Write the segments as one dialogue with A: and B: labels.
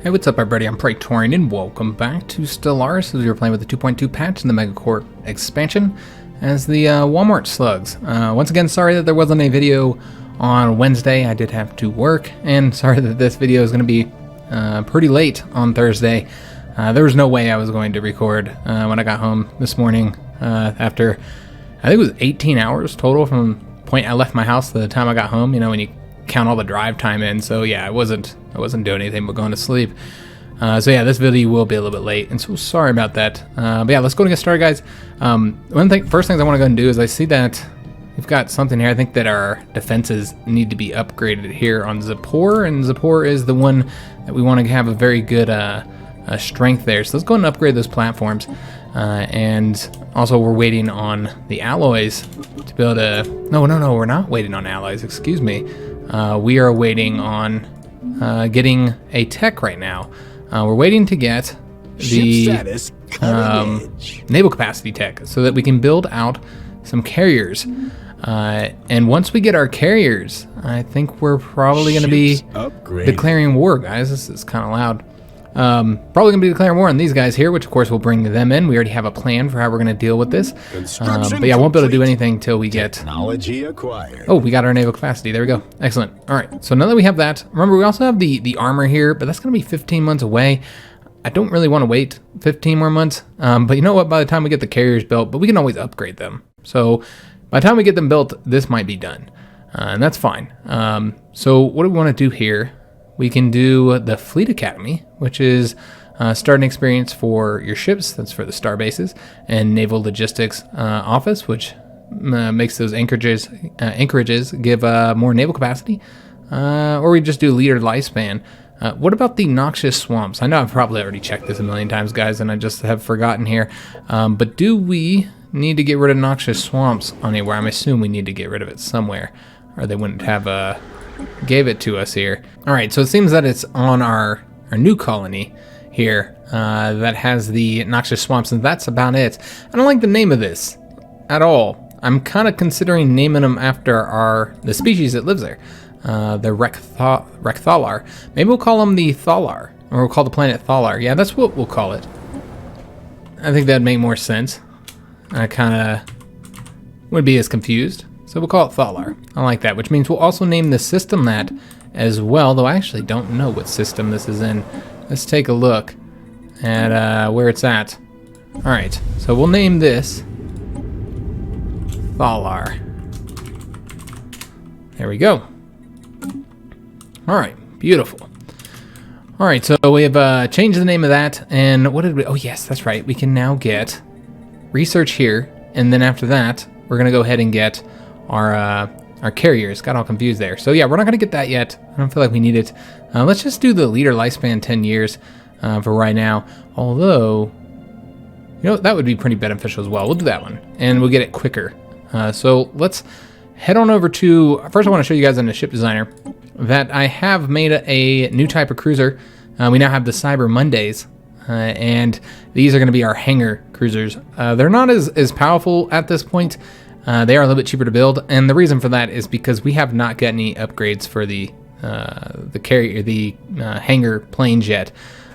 A: Hey, what's up everybody, I'm Praetorian and welcome back to Stellaris as we were playing with the 2.2 patch in the Megacorp expansion as the Walmart Slugs. Once again, sorry that there wasn't a video on Wednesday. I did have to work, and sorry that this video is going to be pretty late on Thursday. There was no way I was going to record when I got home this morning after, I think it was 18 hours total from the point I left my house to the time I got home, you know, when you count all the drive time in. So yeah, I wasn't doing anything but going to sleep. So yeah, this video will be a little bit late, and so sorry about that. But yeah, let's go and get started, guys. First things I want to go and do is I see that we've got something here. I think that our defenses need to be upgraded here on Zippor, and Zippor is the one that we want to have a very good strength there. So let's go and upgrade those platforms. And also we're waiting on the alloys to be able to... No, we're not waiting on alloys, excuse me. We are waiting on getting a tech right now. We're waiting to get the naval capacity tech so that we can build out some carriers. And once we get our carriers, I think we're probably going to be declaring war, guys. This is kind of loud. Probably going to be declaring war on these guys here, which of course will bring them in. We already have a plan for how we're going to deal with this. But yeah, I won't be able to do anything till we get... Technology acquired. Oh, we got our naval capacity. There we go. Excellent. All right, so now that we have that, remember we also have the armor here, but that's going to be 15 months away. I don't really want to wait 15 more months. But you know what? By the time we get the carriers built, but we can always upgrade them. So by the time we get them built, this might be done. And that's fine. So what do we want to do here? We can do the Fleet Academy, which is starting experience for your ships. That's for the star bases, and Naval Logistics Office, which makes those anchorages give more naval capacity. Or we just do leader lifespan. What about the Noxious Swamps? I know I've probably already checked this a million times, guys, and I just have forgotten here. But do we need to get rid of Noxious Swamps on anywhere? I'm assuming we need to get rid of it somewhere, or they wouldn't have gave it to us here. All right, so it seems that it's on our new colony here that has the Noxious Swamps, and that's about it. I don't like the name of this at all. I'm kind of considering naming them after the species that lives there, the Rekthalar. Maybe we'll call them the Thalar, or we'll call the planet Thalar. Yeah, that's what we'll call it. I think that'd make more sense. I kind of wouldn't be as confused. So we'll call it Thalar. I like that, which means we'll also name the system that as well, though I actually don't know what system this is in. Let's take a look at where it's at. All right, so we'll name this Thalar. There we go. All right, beautiful. All right, so we have changed the name of that, and what did we... Oh, yes, that's right. We can now get research here, and then after that, we're going to go ahead and get our carriers. Got all confused there. So yeah, we're not going to get that yet. I don't feel like we need it. Let's just do the leader lifespan 10 years for right now. Although, you know, that would be pretty beneficial as well. We'll do that one, and we'll get it quicker. So let's head on over to... First, I want to show you guys in the ship designer that I have made a new type of cruiser. We now have the Cyber Mondays, and these are going to be our hangar cruisers. They're not as powerful at this point. They are a little bit cheaper to build, and the reason for that is because we have not got any upgrades for the hangar planes yet,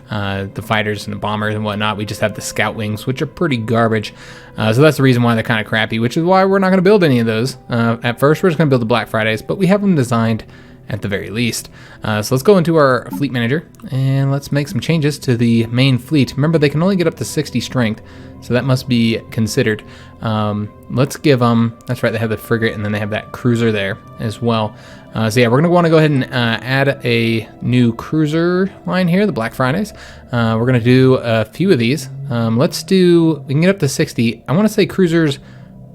A: the fighters and the bombers and whatnot. We just have the scout wings, which are pretty garbage. So that's the reason why they're kind of crappy, which is why we're not going to build any of those. At first, we're just going to build the Black Fridays, but we have them designed at the very least. So let's go into our fleet manager and let's make some changes to the main fleet. Remember, they can only get up to 60 strength, so that must be considered. Let's give them, that's right, they have the frigate and then they have that cruiser there as well. So yeah, we're going to want to go ahead and add a new cruiser line here, the Black Fridays. We're going to do a few of these. Let's do, we can get up to 60. I want to say cruisers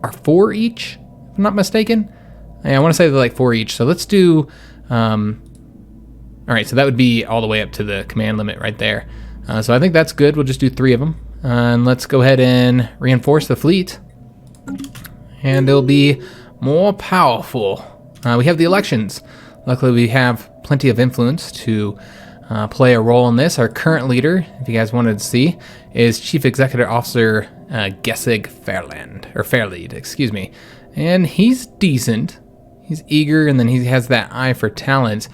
A: are 4 each, if I'm not mistaken. Yeah, I want to say they're like 4 each. So let's do, all right, so that would be all the way up to the command limit right there. So I think that's good. We'll just do 3 of them. And let's go ahead and reinforce the fleet. And it'll be more powerful. We have the elections. Luckily, we have plenty of influence to play a role in this. Our current leader, if you guys wanted to see, is Chief Executive Officer Gessig Fairlead, excuse me. And he's decent. He's eager, and then he has that eye for talent.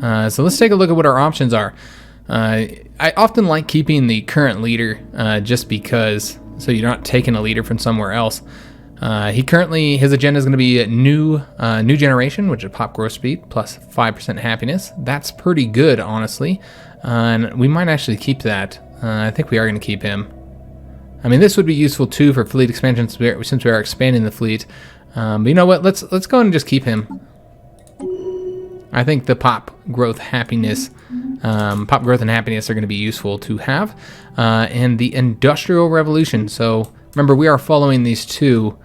A: So let's take a look at what our options are. I often like keeping the current leader just because, so you're not taking a leader from somewhere else. His agenda is going to be a new generation, which is pop growth speed plus 5% happiness. That's pretty good, honestly. And we might actually keep that. I think we are going to keep him. I mean, this would be useful too for fleet expansion since we are expanding the fleet. But you know what? Let's go ahead and just keep him. I think the pop growth and happiness are going to be useful to have. And the Industrial Revolution. So remember, we are following these two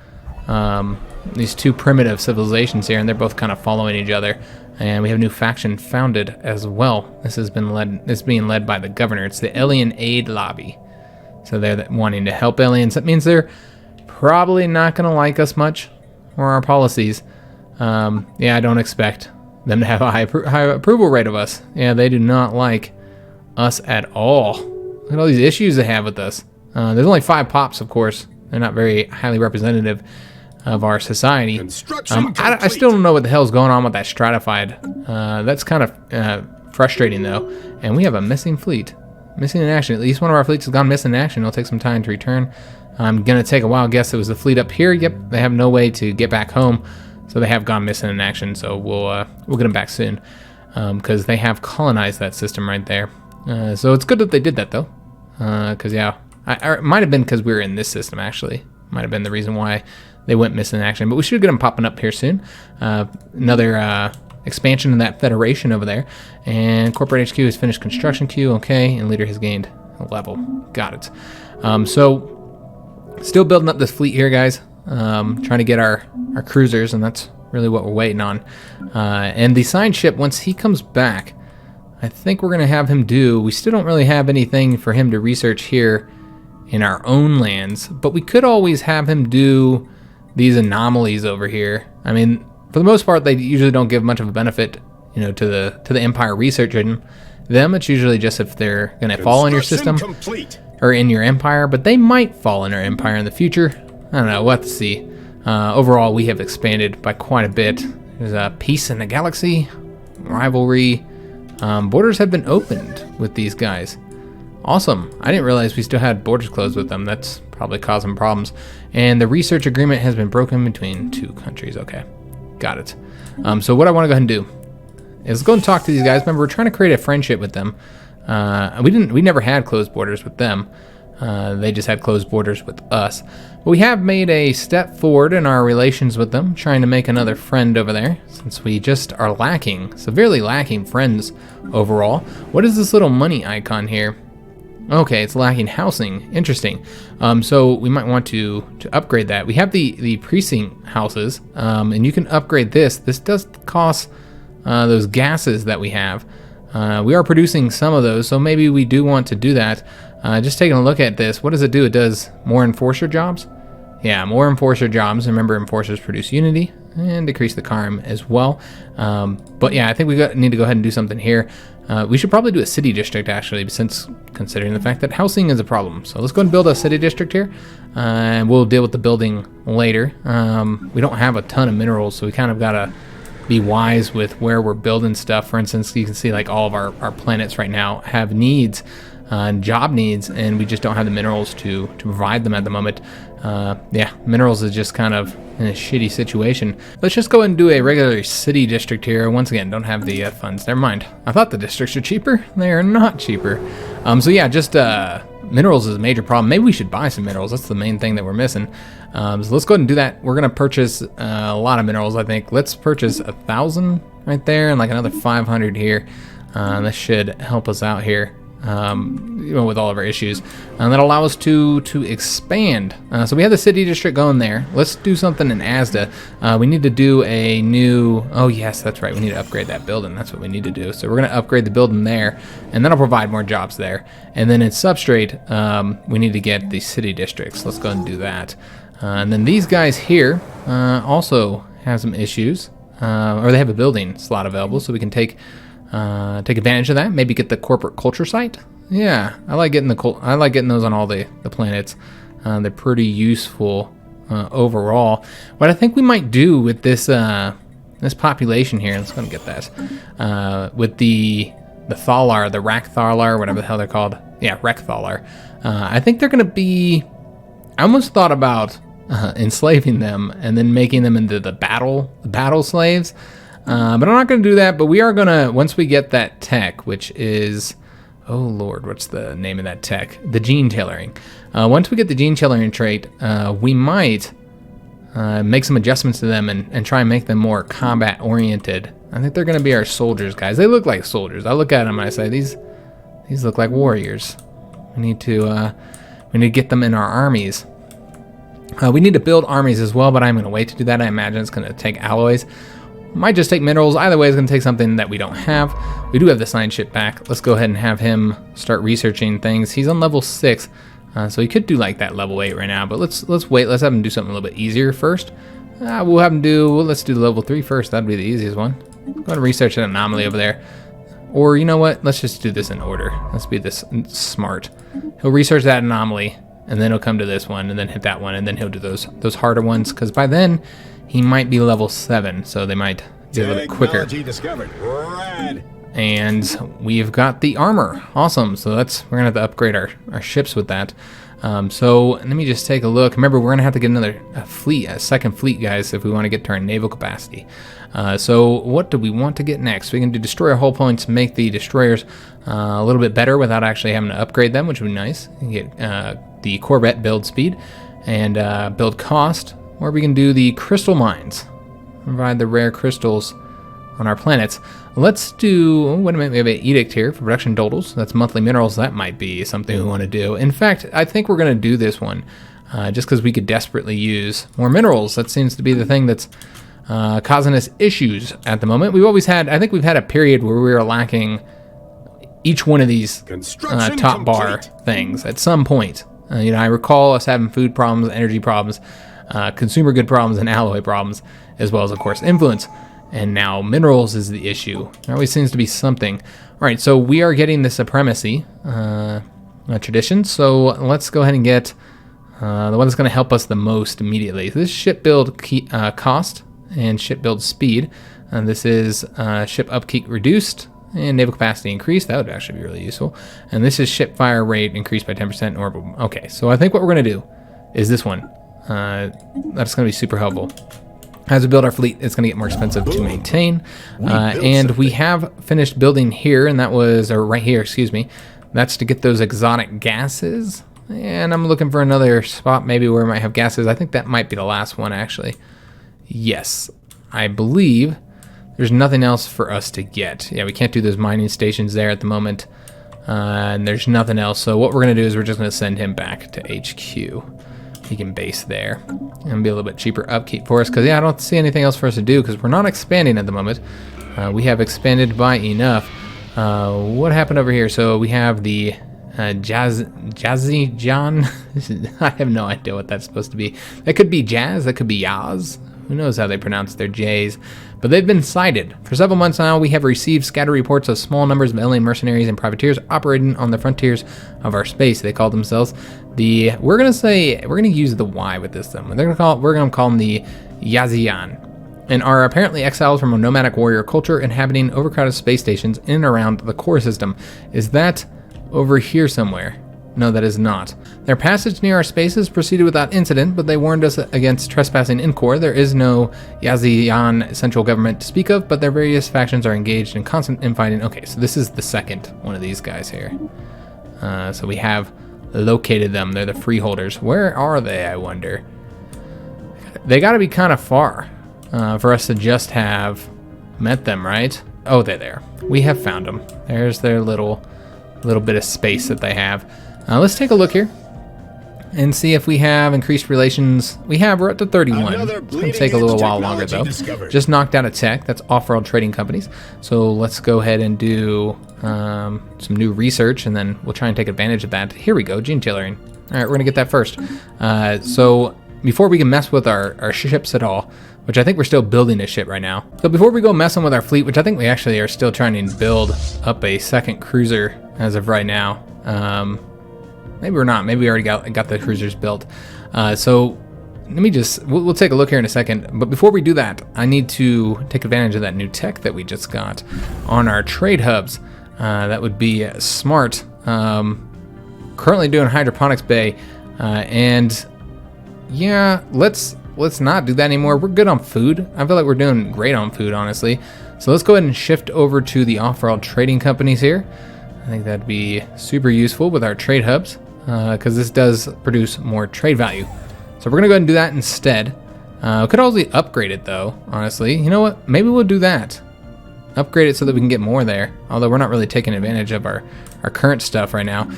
A: primitive civilizations here, and they're both kind of following each other. And we have a new faction founded as well. This is being led by the governor. It's the Alien Aid Lobby. So they're wanting to help aliens. That means they're probably not going to like us much or our policies. Yeah, I don't expect them to have a high approval rate of us. Yeah, they do not like us at all. Look at all these issues they have with us. There's only 5 pops, of course. They're not very highly representative of our society. I still don't know what the hell's going on with that stratified. That's kind of frustrating, though. And we have a missing fleet. Missing in action. At least one of our fleets has gone missing in action. It'll take some time to return. I'm going to take a wild guess it was the fleet up here. Yep, they have no way to get back home. So they have gone missing in action. So we'll get them back soon. Because they have colonized that system right there. So it's good that they did that, though. Because, yeah, it might have been because we were in this system, actually. Might have been the reason why they went missing in action. But we should get them popping up here soon. Another expansion in that federation over there. And corporate HQ has finished construction queue. Okay, and leader has gained a level. Got it. So still building up this fleet here, guys. Trying to get our cruisers, and that's really what we're waiting on. And the signed ship, once he comes back, I think we're going to have him do... We still don't really have anything for him to research here in our own lands, but we could always have him do these anomalies over here. I mean, for the most part, they usually don't give much of a benefit, to the Empire researching them. It's usually just if they're going to fall in your system or in your Empire, but they might fall in our Empire in the future. I don't know. We'll have to see. Overall, we have expanded by quite a bit. There's a peace in the galaxy, rivalry. Borders have been opened with these guys. Awesome. I didn't realize we still had borders closed with them. That's probably causing problems. And the research agreement has been broken between 2 countries. Okay, got it. So what I want to go ahead and do is go and talk to these guys. Remember, we're trying to create a friendship with them. We never had closed borders with them. They just had closed borders with us. But we have made a step forward in our relations with them, trying to make another friend over there, since we just are severely lacking friends overall. What is this little money icon here? Okay, it's lacking housing. Interesting. So we might want to upgrade that. We have the precinct houses, and you can upgrade this. This does cost those gases that we have. We are producing some of those, so maybe we do want to do that. Just taking a look at this, what does it do? It does more enforcer jobs? Yeah, more enforcer jobs. Remember, enforcers produce unity and decrease the karm as well. But yeah, I think we need to go ahead and do something here. We should probably do a city district, actually, since considering the fact that housing is a problem. So let's go and build a city district here, and we'll deal with the building later. We don't have a ton of minerals, so we kind of got to be wise with where we're building stuff. For instance, you can see like all of our planets right now have needs, job needs, and we just don't have the minerals to provide them at the moment. Yeah, minerals is just kind of in a shitty situation. Let's just go ahead and do a regular city district here. Once again, don't have the funds. Never mind. I thought the districts are cheaper. They are not cheaper. So yeah, just minerals is a major problem. Maybe we should buy some minerals. That's the main thing that we're missing. So let's go ahead and do that. We're going to purchase a lot of minerals, I think. Let's purchase 1,000 right there and like another 500 here. This should help us out here. With all of our issues, and that'll allow us to expand. So we have the city district going there. Let's do something in Asda. We need to do a new... Oh yes, that's right. We need to upgrade that building. That's what we need to do. So we're going to upgrade the building there, and that'll provide more jobs there. And then in Substrate, we need to get the city districts. Let's go ahead and do that. And then these guys here also have some issues, or they have a building slot available, so we can take advantage of that. Maybe get the corporate culture site. Yeah, I like getting those on all the planets. They're pretty useful overall. What I think we might do with this this population here, let's go and get that with the Thalar, the Rakthalar, whatever the hell they're called. Yeah, Rakthalar. I think they're going to be... I almost thought about enslaving them and then making them into the battle slaves. But I'm not going to do that. But we are going to, once we get that tech, which is... Oh, Lord, what's the name of that tech? The gene tailoring. Once we get the gene tailoring trait, we might make some adjustments to them and try and make them more combat-oriented. I think they're going to be our soldiers, guys. They look like soldiers. I look at them and I say, these look like warriors. We need to get them in our armies. We need to build armies as well, but I'm going to wait to do that. I imagine it's going to take alloys. Might just take minerals. Either way, it's going to take something that we don't have. We do have the science ship back. Let's go ahead and have him start researching things. He's on level 6, so he could do like that level 8 right now. But let's wait. Let's have him do something a little bit easier first. We'll have him do. Well, let's do the level 3 first. That'd be the easiest one. Go ahead and research an anomaly over there. Or you know what? Let's just do this in order. Let's be this smart. He'll research that anomaly, and then he'll come to this one, and then hit that one, and then he'll do those harder ones. Because by then, he might be level 7, so they might be a little bit quicker.
B: Discovered. Rad.
A: And we've got the armor. Awesome. So we're gonna have to upgrade our ships with that. So let me just take a look. Remember, we're gonna have to get a second fleet, guys, if we want to get to our naval capacity. So what do we want to get next? We can do destroyer hull points, make the destroyers a little bit better without actually having to upgrade them, which would be nice. You can get the Corvette build speed and build cost. Or we can do the crystal mines, provide the rare crystals on our planets. Let's do, wait a minute, we have an edict here for production totals. That's monthly minerals. That might be something we want to do. In fact, I think we're going to do this one just because we could desperately use more minerals. That seems to be the thing that's causing us issues at the moment. I think we've had a period where we were lacking each one of these top bar things at some point. I recall us having food problems, energy problems, consumer good problems, and alloy problems, as well as, of course, influence. And now minerals is the issue. There always seems to be something. All right, so we are getting the supremacy tradition. So let's go ahead and get the one that's going to help us the most immediately. This ship build cost and ship build speed. This is ship upkeep reduced and naval capacity increased. That would actually be really useful. And this is ship fire rate increased by 10% orbital. Okay, so I think what we're going to do is this one. That's going to be super helpful. As we build our fleet, it's going to get more expensive to maintain. And we have finished building here, and that was, or right here, excuse me. That's to get those exotic gases. And I'm looking for another spot maybe where we might have gases. I think that might be the last one, actually. Yes, I believe there's nothing else for us to get. Yeah, we can't do those mining stations there at the moment. And there's nothing else. So what we're going to do is we're just going to send him back to HQ. He can base there and be a little bit cheaper upkeep for us, because I don't see anything else for us to do because we're not expanding at the moment. We have expanded by enough. What happened over here? So we have the Jazzy John. I have no idea what that's supposed to be. That could be Jazz, that could be Yaz. Who knows how they pronounce their J's. But they've been sighted. For several months now, we have received scattered reports of small numbers of alien mercenaries and privateers operating on the frontiers of our space. They call themselves we're gonna use the Y with this then. We're gonna call them the Yazian, and are apparently exiles from a nomadic warrior culture inhabiting overcrowded space stations in and around the core system. Is that over here somewhere? No, that is not. Their passage near our spaces proceeded without incident, but they warned us against trespassing in core. There is no Yazian central government to speak of, but their various factions are engaged in constant infighting. Okay, so this is the second one of these guys here. So we have located them. They're the freeholders. Where are they, I wonder? They got to be kind of far for us to just have met them, right? Oh, they're there. We have found them. There's their little bit of space that they have. Let's take a look here and see if we have increased relations. We're up to 31. It's going to take a little while longer, though. Just knocked out a tech. That's off-world trading companies. So let's go ahead and do some new research, and then we'll try and take advantage of that. Here we go, gene tailoring. All right, we're going to get that first. So before we can mess with our ships at all, which I think we're still building a ship right now. So before we go messing with our fleet, which I think we actually are still trying to build up a second cruiser as of right now. Maybe we're not. Maybe we already got the cruisers built. So let me we'll take a look here in a second. But before we do that, I need to take advantage of that new tech that we just got on our trade hubs. that would be smart. Currently doing hydroponics bay, and yeah, let's not do that anymore. We're good on food. I feel like we're doing great on food, honestly. So let's go ahead and shift over to the off-world trading companies here. I think that'd be super useful with our trade hubs, because this does produce more trade value. So we're gonna go ahead and do that instead. We could also upgrade it though, honestly. You know what? Maybe we'll do that. Upgrade it so that we can get more there. Although we're not really taking advantage of our current stuff right now.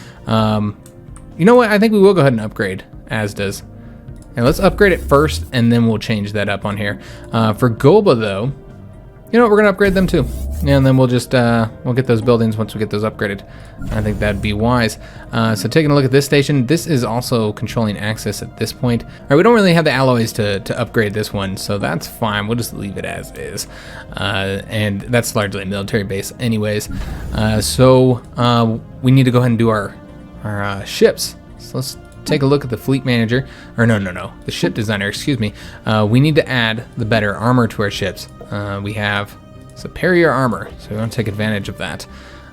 A: You know what? I think we will go ahead and upgrade as does. And let's upgrade it first, and then we'll change that up on here. For Golba though, you know what? We're gonna upgrade them too. And then we'll just, we'll get those buildings once we get those upgraded. I think that'd be wise. So taking a look at this station, this is also controlling access at this point. All right, we don't really have the alloys to upgrade this one, so that's fine. We'll just leave it as is. And that's largely a military base anyways. So we need to go ahead and do our ships. So let's take a look at the fleet manager, or no, the ship designer, excuse me. We need to add the better armor to our ships. We have superior armor, so we want to take advantage of that.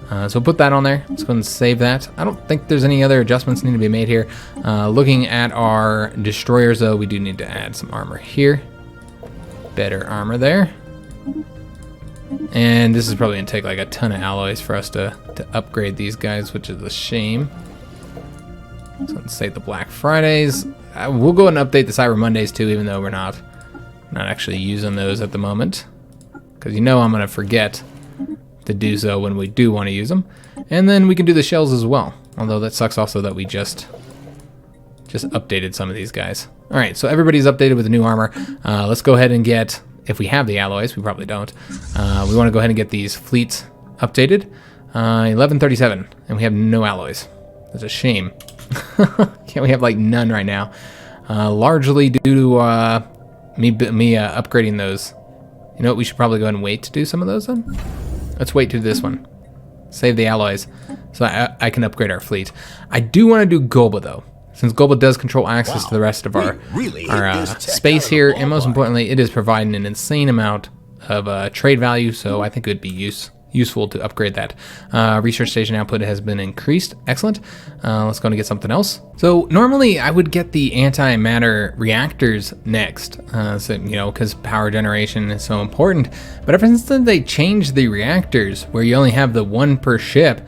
A: So we'll put that on there. Let's go ahead and save that. I don't think there's any other adjustments need to be made here. Looking at our destroyers though, we do need to add some armor here. Better armor there. And this is probably gonna take like a ton of alloys for us to upgrade these guys, which is a shame. So let's save the Black Fridays. We'll go ahead and update the Cyber Mondays too, even though we're not actually using those at the moment. Because you know I'm going to forget to do so when we do want to use them. And then we can do the shells as well. Although that sucks also that we just updated some of these guys. Alright, so everybody's updated with the new armor. Let's go ahead and get, if we have the alloys, we probably don't. We want to go ahead and get these fleets updated. 1137, and we have no alloys. That's a shame. Can't we have like none right now? Largely due to me upgrading those. You know what, we should probably go ahead and wait to do some of those then? Let's wait to do this one. Save the alloys so I can upgrade our fleet. I do want to do Golba though, since Golba does control access to the rest of our space here, and most importantly, it is providing an insane amount of trade value, so I think it would be useful to upgrade that. Research station output has been increased. Excellent. Let's go and get something else. So normally I would get the antimatter reactors next, so you know, because power generation is so important. But ever since then they changed the reactors where you only have the one per ship,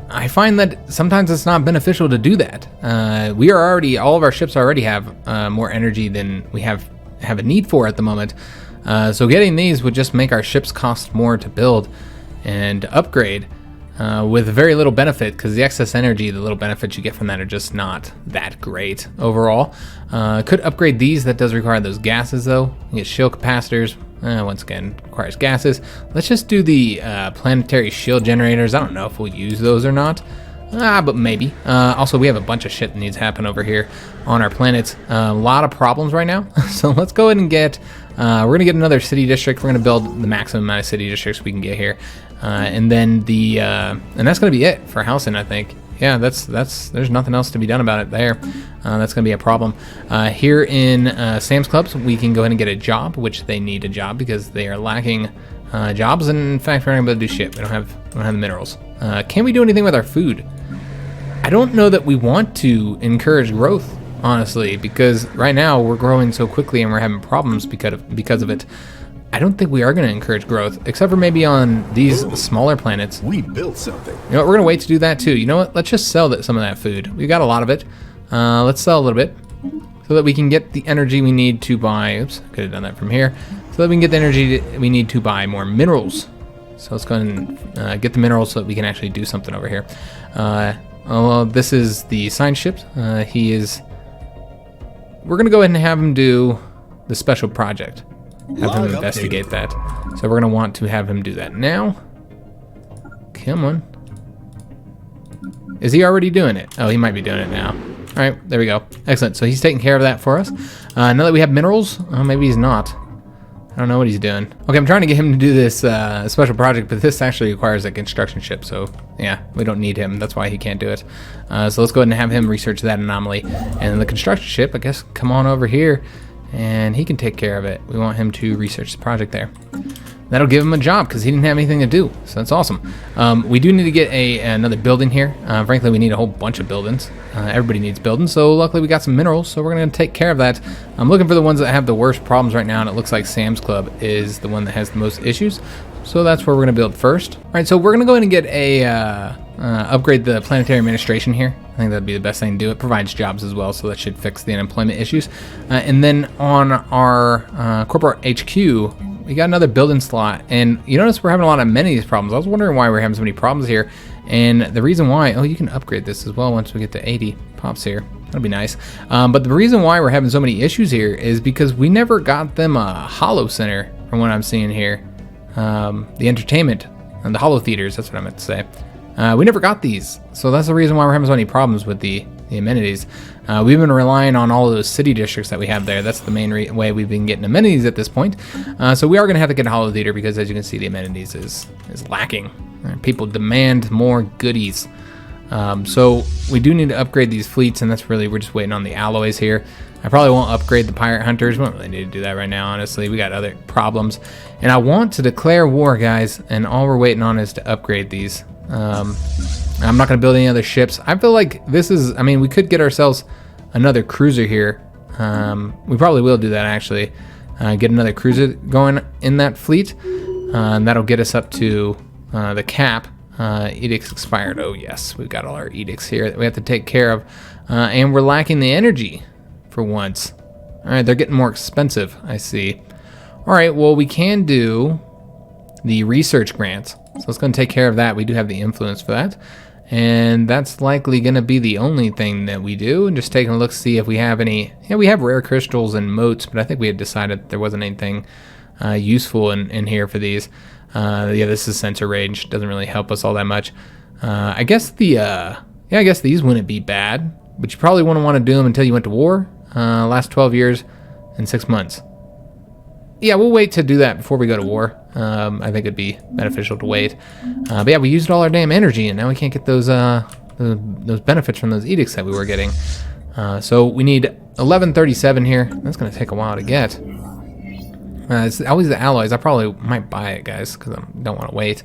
A: I find that sometimes it's not beneficial to do that. All of our ships already have more energy than we have a need for at the moment. So getting these would just make our ships cost more to build and upgrade with very little benefit, because the excess energy, the little benefits you get from that are just not that great overall. Could upgrade these. That does require those gases though. You get shield capacitors. Once again, requires gases. Let's just do the planetary shield generators. I don't know if we'll use those or not. But maybe. Also, we have a bunch of shit that needs to happen over here on our planets. A lot of problems right now. So let's go ahead and get, we're going to get another city district. We're going to build the maximum amount of city districts we can get here. And then and that's going to be it for housing, I think. Yeah, there's nothing else to be done about it there. That's going to be a problem. Here in Sam's Clubs, we can go ahead and get a job, which they need a job because they are lacking jobs. And in fact, we're not going to be able to do shit. We don't have the minerals. Can we do anything with our food? I don't know that we want to encourage growth, honestly, because right now we're growing so quickly and we're having problems because of it. I don't think we are going to encourage growth, except for maybe on these smaller planets.
B: We built something.
A: You know what, we're going to wait to do that too. You know what, let's just sell some of that food. We've got a lot of it. Let's sell a little bit so that we can get the energy we need to buy. Oops, I could have done that from here. So that we can get the energy that we need to buy more minerals. So let's go ahead and get the minerals so that we can actually do something over here. Well, this is the science ship. We're going to go ahead and have him do the special project. Have him investigate that. So we're going to want to have him do that now. Come on. Is he already doing it? Oh, he might be doing it now. All right, there we go. Excellent. So he's taking care of that for us. Now that we have minerals, maybe he's not. I don't know what he's doing. Okay, I'm trying to get him to do this special project, but this actually requires a construction ship, so yeah, we don't need him. That's why he can't do it. So let's go ahead and have him research that anomaly. And then the construction ship, I guess, come on over here, and he can take care of it. We want him to research the project there. that'll give him a job because he didn't have anything to do. So that's awesome. We do need to get another building here. Frankly, we need a whole bunch of buildings. Everybody needs buildings. So luckily we got some minerals. So we're going to take care of that. I'm looking for the ones that have the worst problems right now. And it looks like Sam's Club is the one that has the most issues. So that's where we're going to build first. All right, so we're going to go ahead and get upgrade the planetary administration here. I think that'd be the best thing to do. It provides jobs as well, so that should fix the unemployment issues. And then on our corporate HQ, we got another building slot, and you notice we're having a lot of amenities problems. I was wondering why we're having so many problems here, and the reason why, oh, you can upgrade this as well once we get to 80 pops here. That'll be nice. But the reason why we're having so many issues here is because we never got them a Hollow Center, from what I'm seeing here. The entertainment and the Hollow Theaters, that's what I meant to say. We never got these, so that's the reason why we're having so many problems with the amenities. We've been relying on all of those city districts that we have there. That's the main way we've been getting amenities at this point. So we are going to have to get a Hollow Theater because, as you can see, the amenities is lacking. People demand more goodies. So we do need to upgrade these fleets, and that's really, we're just waiting on the alloys here. I probably won't upgrade the pirate hunters. We don't really need to do that right now, honestly. We got other problems. And I want to declare war, guys, and all we're waiting on is to upgrade these. I'm not going to build any other ships. I feel like this is, I mean, we could get ourselves another cruiser here. We probably will do that, actually. Get another cruiser going in that fleet. And that'll get us up to the cap. Edicts expired. Oh, yes. We've got all our edicts here that we have to take care of. And we're lacking the energy for once. All right, they're getting more expensive, I see. All right, well, we can do the research grants. So it's going to take care of that. We do have the influence for that. And that's likely going to be the only thing that we do. And just taking a look, see if we have any. Yeah, we have rare crystals and motes, but I think we had decided there wasn't anything useful in here for these. Yeah, this is sensor range. Doesn't really help us all that much. I guess I guess these wouldn't be bad, but you probably wouldn't want to do them until you went to war. Last 12 years and 6 months. Yeah, we'll wait to do that before we go to war. I think it'd be beneficial to wait. But yeah, we used all our damn energy, and now we can't get those benefits from those edicts that we were getting. So we need 1137 here. That's going to take a while to get. It's always the alloys. I probably might buy it, guys, because I don't want to wait.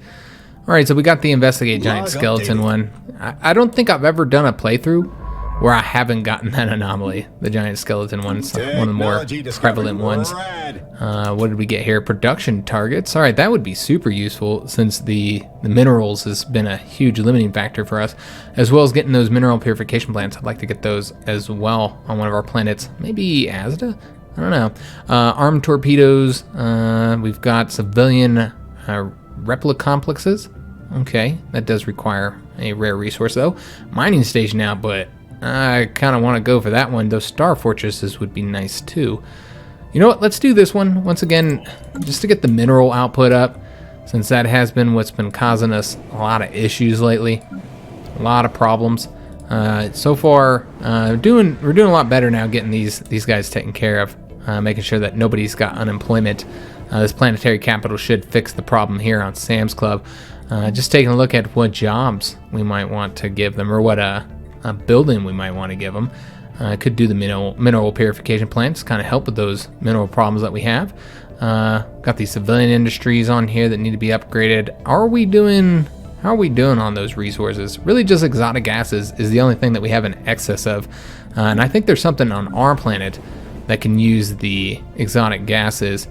A: All right, so we got the investigate giant skeleton one. I don't think I've ever done a playthrough where I haven't gotten that anomaly. The giant skeleton one's one of the more prevalent ones. What did we get here? Production targets. All right, that would be super useful since the minerals has been a huge limiting factor for us, as well as getting those mineral purification plants. I'd like to get those as well on one of our planets. Maybe Asda? I don't know. Armed torpedoes. We've got civilian replica complexes. Okay, that does require a rare resource though. Mining station now, but I kind of want to go for that one. Those star fortresses would be nice too. You know what? Let's do this one once again, just to get the mineral output up, since that has been what's been causing us a lot of issues lately, a lot of problems. So far, we're doing a lot better now, getting these guys taken care of, making sure that nobody's got unemployment. This planetary capital should fix the problem here on Sam's Club. Just taking a look at what jobs we might want to give them, or what a building we might want to give them. Could do the mineral purification plants, kind of help with those mineral problems that we have. Got these civilian industries on here that need to be upgraded. How are we doing on those resources? Really just exotic gases is the only thing that we have in excess of. And I think there's something on our planet that can use the exotic gases.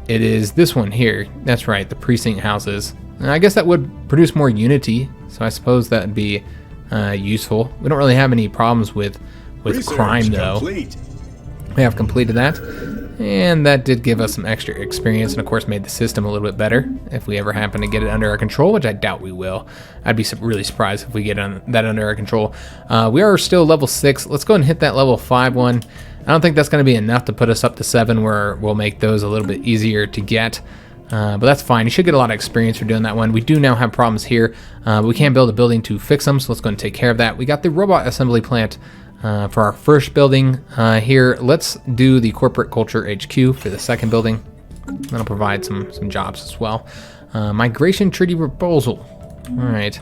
A: It is this one here. That's right, the precinct houses. And I guess that would produce more unity, so I suppose that would be useful. We don't really have any problems with crime though.
B: Complete.
A: We have completed that, and that did give us some extra experience, and of course made the system a little bit better if we ever happen to get it under our control, which I doubt we will. I'd be really surprised if we get that under our control. We are still level 6. Let's go ahead and hit that level 5 one. I don't think that's going to be enough to put us up to 7, where we'll make those a little bit easier to get. But that's fine. You should get a lot of experience for doing that one. We do now have problems here. But we can't build a building to fix them, so let's go and take care of that. We got the robot assembly plant for our first building here. Let's do the corporate culture HQ for the second building. That'll provide some jobs as well. Migration treaty proposal. All right.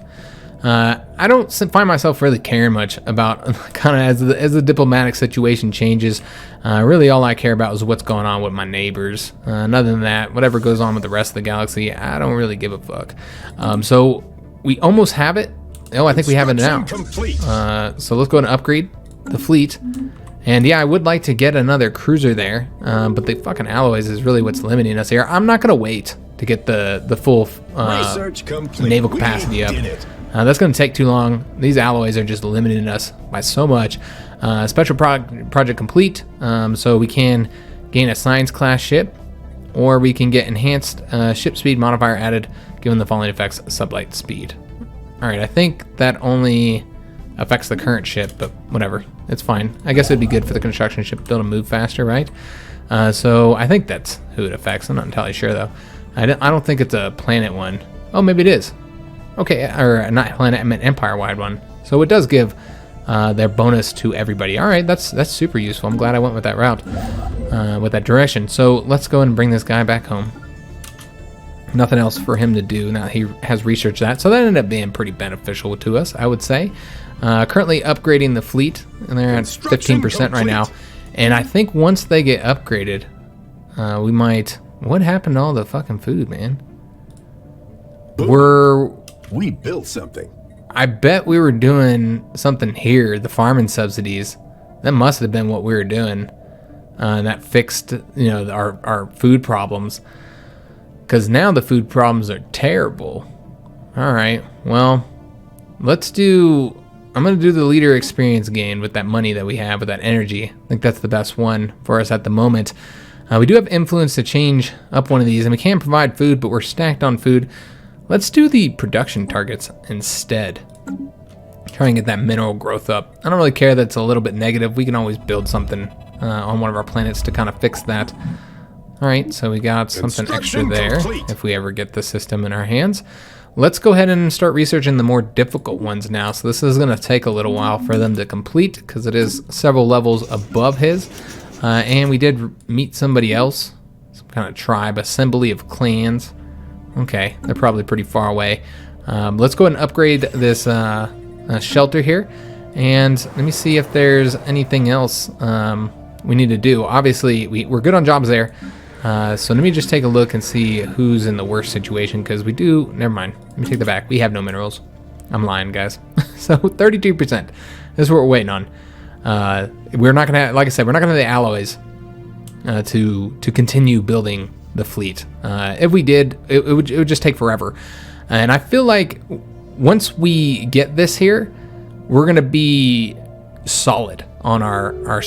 A: I don't find myself really caring much about kind of as the diplomatic situation changes. Really, all I care about is what's going on with my neighbors. And other than that, whatever goes on with the rest of the galaxy, I don't really give a fuck. So we almost have it. Oh, I think we have it now. So let's go and upgrade the fleet. And yeah, I would like to get another cruiser there, but the fucking alloys is really what's limiting us here. I'm not gonna wait to get the full naval capacity up. That's going to take too long. These alloys are just limiting us by so much. Special project complete, so we can gain a science class ship, or we can get enhanced ship speed modifier added given the following effects: sublight speed. All right, I think that only affects the current ship, but whatever, it's fine. I guess it'd be good for the construction ship to be able to move faster, right? So I think that's who it affects. I'm not entirely sure though. I don't think it's a planet one. Oh, maybe it is. Okay, or not planet, I meant empire-wide one. So it does give their bonus to everybody. All right, that's super useful. I'm glad I went with that route, with that direction. So let's go and bring this guy back home. Nothing else for him to do now that he has researched that. So that ended up being pretty beneficial to us, I would say. Currently upgrading the fleet, and they're at 15% right now. And I think once they get upgraded, we might... What happened to all the fucking food, man?
B: We built something.
A: I bet we were doing something here, the farming subsidies. That must have been what we were doing. And that fixed, you know, our food problems. Because now the food problems are terrible. All right, well, let's do... I'm going to do the leader experience gain with that money that we have, with that energy. I think that's the best one for us at the moment. We do have influence to change up one of these, and we can provide food, but we're stacked on food. Let's do the production targets instead. Try and get that mineral growth up. I don't really care that it's a little bit negative. We can always build something on one of our planets to kind of fix that. All right, so we got something extra there if we ever get the system in our hands. Let's go ahead and start researching the more difficult ones now. So this is going to take a little while for them to complete because it is several levels above his. And we did meet somebody else, some kind of tribe, assembly of clans. Okay, they're probably pretty far away. Let's go ahead and upgrade this shelter here. And let me see if there's anything else we need to do. Obviously, we're good on jobs there. So let me just take a look and see who's in the worst situation, because we do... Never mind. Let me take that back. We have no minerals. I'm lying, guys. So 32%. This is what we're waiting on. We're not going to... Like I said, we're not going to have the alloys to continue building the fleet. If we did, it would just take forever. And I feel like once we get this here, we're going to be solid on our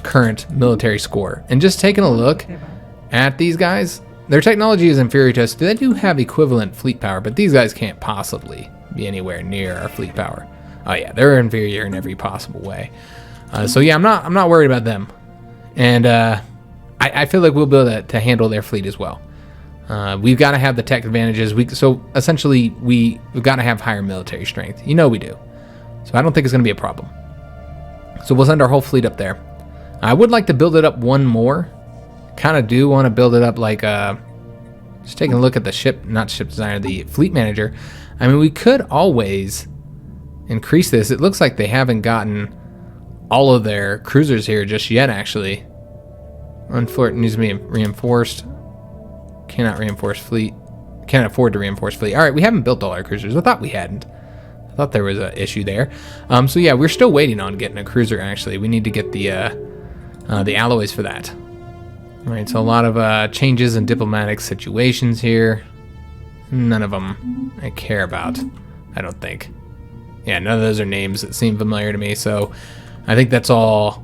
A: current military score. And just taking a look at these guys, their technology is inferior to us. They do have equivalent fleet power, but these guys can't possibly be anywhere near our fleet power. Oh yeah, they're inferior in every possible way. So yeah, I'm not worried about them. And I feel like we'll be able to handle their fleet as well. We've got to have the tech advantages. So essentially, we've got to have higher military strength. You know we do. So I don't think it's going to be a problem. So we'll send our whole fleet up there. I would like to build it up one more. Kind of do want to build it up like just taking a look at the ship, not ship designer, the fleet manager. I mean, we could always increase this. It looks like they haven't gotten all of their cruisers here just yet, actually. Unfortunately, needs to be reinforced. Cannot reinforce fleet. Can't afford to reinforce fleet. All right, we haven't built all our cruisers. I thought we hadn't. I thought there was an issue there. So yeah, we're still waiting on getting a cruiser, actually. We need to get the alloys for that. All right, so a lot of changes in diplomatic situations here. None of them I care about, I don't think. Yeah, none of those are names that seem familiar to me, so I think that's all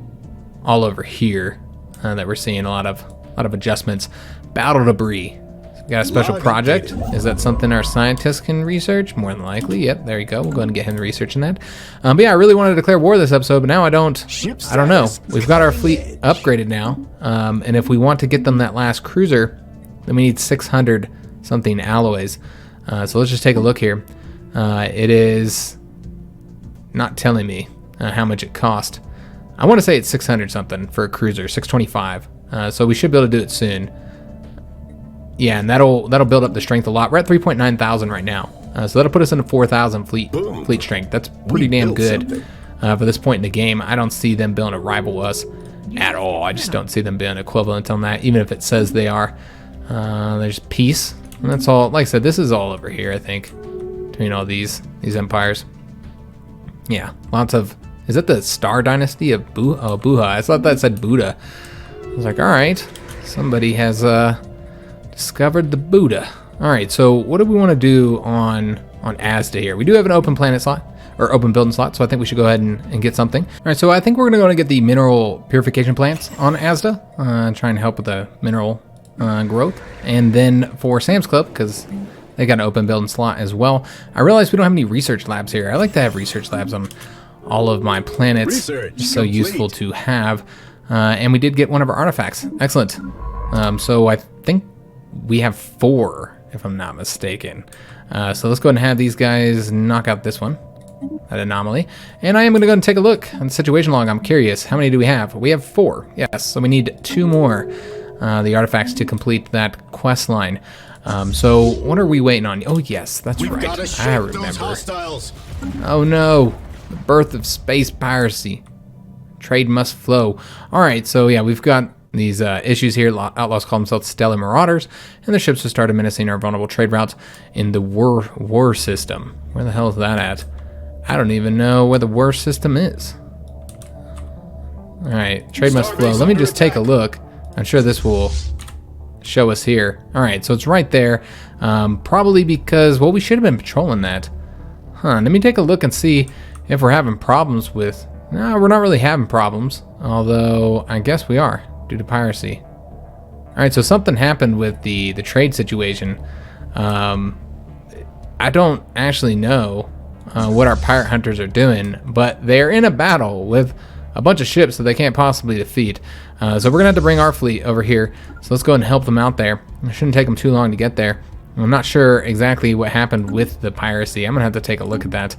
A: over here that we're seeing a lot of adjustments. Battle debris. So we got a special project. Is that something our scientists can research? More than likely. Yep, there you go. We'll go ahead and get him researching that. But yeah, I really wanted to declare war this episode, but now I don't know. We've got our fleet upgraded now, and if we want to get them that last cruiser, then we need 600 something alloys. So let's just take a look here. It is not telling me how much it cost. I want to say it's 600 something for a cruiser, 625. So we should be able to do it soon. Yeah, and that'll build up the strength a lot. We're at 3.9 thousand right now. So that'll put us into 4,000 fleet strength. That's pretty damn good for this point in the game. I don't see them being able to rival us at all. I just don't see them being equivalent on that, even if it says they are. There's peace. And that's all. Like I said, this is all over here, I think, between all these empires. Yeah, lots of... Is that the Star Dynasty of Buha? I thought that said Buddha. I was like, all right, somebody has discovered the Buddha. All right, so what do we want to do on Asda here? We do have an open planet slot, or open building slot, so I think we should go ahead and get something. All right, so I think we're going to get the mineral purification plants on Asda, try and help with the mineral growth. And then for Sam's Club, because they got an open building slot as well. I realize we don't have any research labs here. I like to have research labs on all of my planets. It's so useful to have. And we did get one of our artifacts. Excellent. So I think we have 4, if I'm not mistaken. So let's go ahead and have these guys knock out this one, that anomaly. And I am going to go and take a look on the situation log. I'm curious, how many do we have? We have 4. Yes, so we need 2 more the artifacts to complete that quest line. So what are we waiting on? Oh yes, that's right. I remember. Oh no, the birth of space piracy. Trade must flow. All right, so yeah, we've got these issues here. Outlaws call themselves Stellar Marauders, and their ships have started menacing our vulnerable trade routes in the war system. Where the hell is that at? I don't even know where the war system is. All right, trade must flow. Let me just take a look. I'm sure this will show us here. All right, so it's right there. Probably because, well, we should have been patrolling that. Let me take a look and see if we're having problems with... No, we're not really having problems, although I guess we are due to piracy. All right, so something happened with the trade situation. I don't actually know what our pirate hunters are doing, but they're in a battle with a bunch of ships that they can't possibly defeat. So we're gonna have to bring our fleet over here. So let's go ahead and help them out there. It shouldn't take them too long to get there. I'm not sure exactly what happened with the piracy. I'm gonna have to take a look at that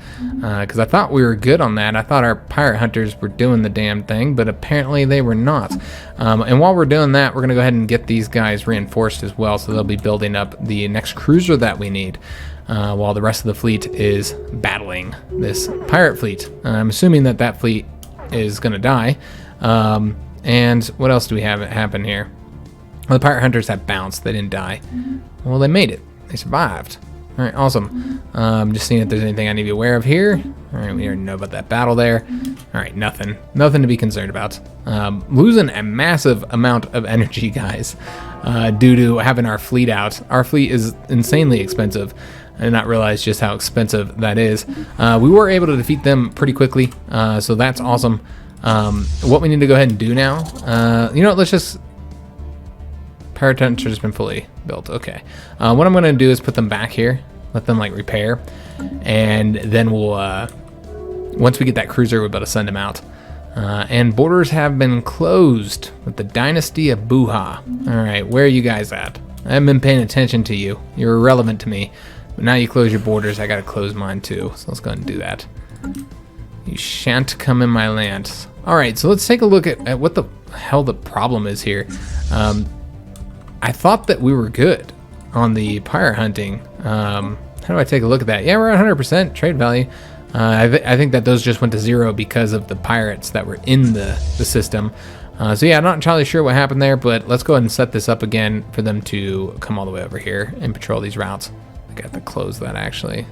A: because I thought we were good on that. I thought our pirate hunters were doing the damn thing, but apparently they were not. And while we're doing that, we're gonna go ahead and get these guys reinforced as well, so they'll be building up the next cruiser that we need while the rest of the fleet is battling this pirate fleet. I'm assuming that fleet is gonna die. And what else do we have happen here? Well, the pirate hunters have bounced. They didn't die. Well, they made it. They survived. All right, awesome. Just seeing if there's anything I need to be aware of here. All right, we already know about that battle there. All right, nothing to be concerned about. Losing a massive amount of energy, guys, due to having our fleet out. Our fleet is insanely expensive. I did not realize just how expensive that is. We were able to defeat them pretty quickly, so that's awesome. What we need to go ahead and do now, you know, let's just... Pirate hunter has been fully built. Okay. What I'm going to do is put them back here, let them like repair, and then we'll once we get that cruiser, we're about to send them out. And borders have been closed with the Dynasty of Buha. All right, where are you guys at? I haven't been paying attention to you. You're irrelevant to me. But now you close your borders, I got to close mine too. So let's go ahead and do that. You shan't come in my land. All right, so let's take a look at what the hell the problem is here. I thought that we were good on the pirate hunting. How do I take a look at that? Yeah, we're at 100% trade value. I think that those just went to 0 because of the pirates that were in the system. So yeah, I'm not entirely sure what happened there, but let's go ahead and set this up again for them to come all the way over here and patrol these routes. I got to close that actually.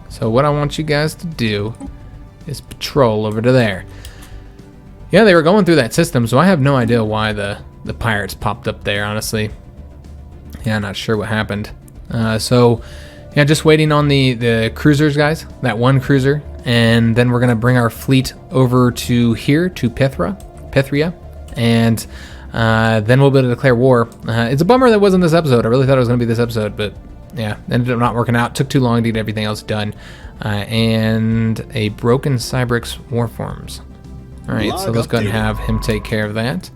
A: So what I want you guys to do is patrol over to there. Yeah, they were going through that system, so I have no idea why the pirates popped up there, honestly. Yeah, I'm not sure what happened. So, yeah, just waiting on the cruisers, guys. That one cruiser. And then we're going to bring our fleet over to here, to Pythria. And then we'll be able to declare war. It's a bummer that wasn't this episode. I really thought it was going to be this episode, but yeah, ended up not working out. Took too long to get everything else done. And a broken Cybrix warforms. All right, so let's go ahead and have him take care of that.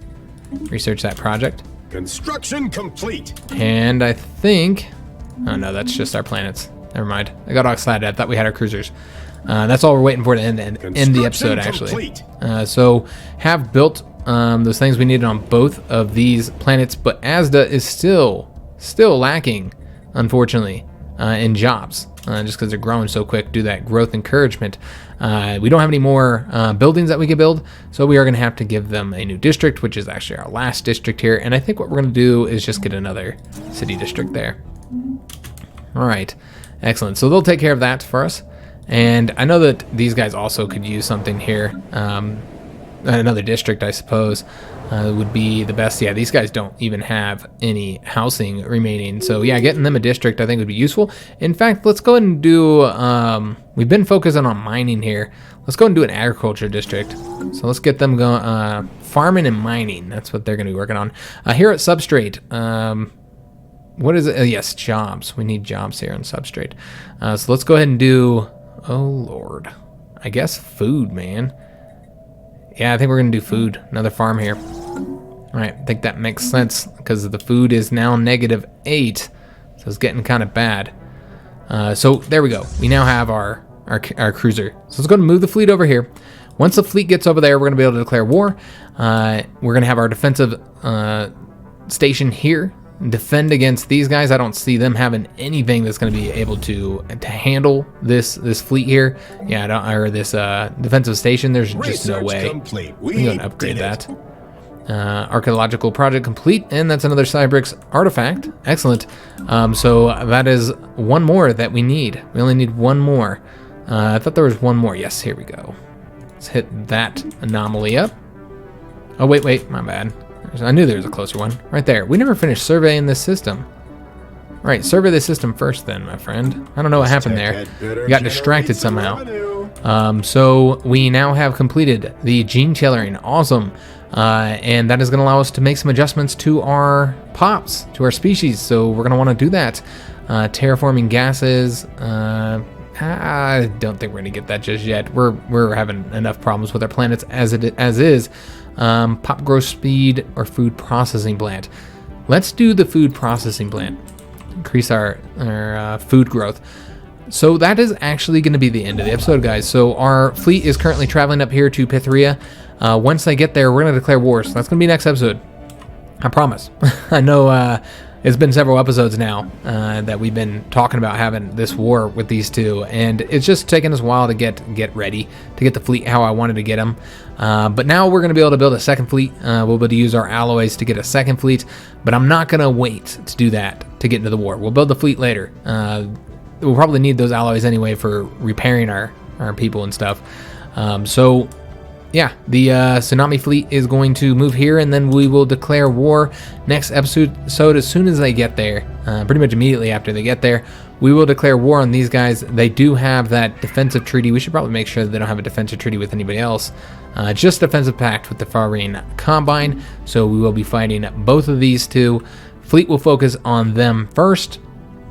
A: Research that project.
B: Construction complete.
A: And I think... Oh no, that's just our planets. Never mind. I got all excited. I thought we had our cruisers. That's all we're waiting for to end the episode, actually. So have built those things we needed on both of these planets, but Asda is still lacking, unfortunately, in jobs. just because they're growing so quick, do that growth encouragement. We don't have any more buildings that we can build, so we are going to have to give them a new district, which is actually our last district here. And I think what we're going to do is just get another city district there. All right, excellent. So they'll take care of that for us. And I know that these guys also could use something here. Another district, I suppose, would be the best. Yeah, these guys don't even have any housing remaining. So yeah, getting them a district I think would be useful. In fact, let's go ahead and do, we've been focusing on mining here. Let's go and do an agriculture district. So let's get them going, farming and mining. That's what they're going to be working on. Here at Substrate, what is it? Yes, jobs. We need jobs here on Substrate. So let's go ahead and do, oh Lord, I guess food, man. Yeah, I think we're going to do food. Another farm here. All right, I think that makes sense because the food is now -8. So it's getting kind of bad. So there we go. We now have our cruiser. So let's go and move the fleet over here. Once the fleet gets over there, we're going to be able to declare war. We're going to have our defensive station here. Defend against these guys. I don't see them having anything that's going to be able to handle this fleet here. Yeah, or this defensive station. There's just no way. We're going to upgrade that. Archaeological project complete, and that's another Cybrix artifact. Excellent. So that is one more that we need. We only need one more. I thought there was one more. Yes, here we go. Let's hit that anomaly up. Oh wait, my bad. I knew there was a closer one. Right there. We never finished surveying this system. All right, survey the system first then, my friend. I don't know what happened there. We got distracted somehow. So we now have completed the gene tailoring. Awesome. And that is going to allow us to make some adjustments to our pops, to our species. So we're going to want to do that. Terraforming gases. I don't think we're going to get that just yet. We're having enough problems with our planets as is. Pop growth speed or food processing plant. Let's do the food processing plant. Increase our food growth. So that is actually going to be the end of the episode, guys. So our fleet is currently traveling up here to Praetorian. Once they get there, we're going to declare war. So that's going to be next episode. I promise. I know it's been several episodes now that we've been talking about having this war with these two, and it's just taken us a while to get ready, to get the fleet how I wanted to get them. But now we're going to be able to build a second fleet. We'll be able to use our alloys to get a second fleet, but I'm not going to wait to do that to get into the war. We'll build the fleet later. We'll probably need those alloys anyway for repairing our people and stuff. So yeah, the Tsunami fleet is going to move here, and then we will declare war next episode. So as soon as they get there, pretty much immediately after they get there, we will declare war on these guys. They do have that defensive treaty. We should probably make sure that they don't have a defensive treaty with anybody else. Just defensive pact with the Farain Combine. So we will be fighting both of these two. Fleet will focus on them first,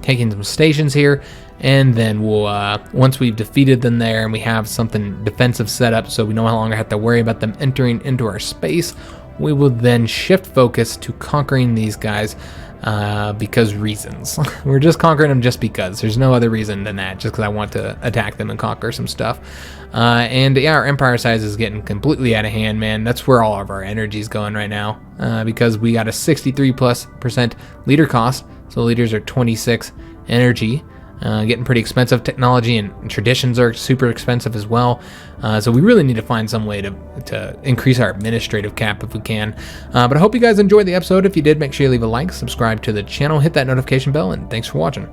A: taking some stations here. And then we'll, once we've defeated them there and we have something defensive set up so we no longer have to worry about them entering into our space, we will then shift focus to conquering these guys because reasons. We're just conquering them just because. There's no other reason than that, just because I want to attack them and conquer some stuff. And yeah, our empire size is getting completely out of hand, man. That's where all of our energy is going right now because we got a 63+% leader cost. So leaders are 26 energy. Getting pretty expensive. Technology and traditions are super expensive as well. So we really need to find some way to increase our administrative cap if we can. But I hope you guys enjoyed the episode. If you did, make sure you leave a like, subscribe to the channel, hit that notification bell, and thanks for watching.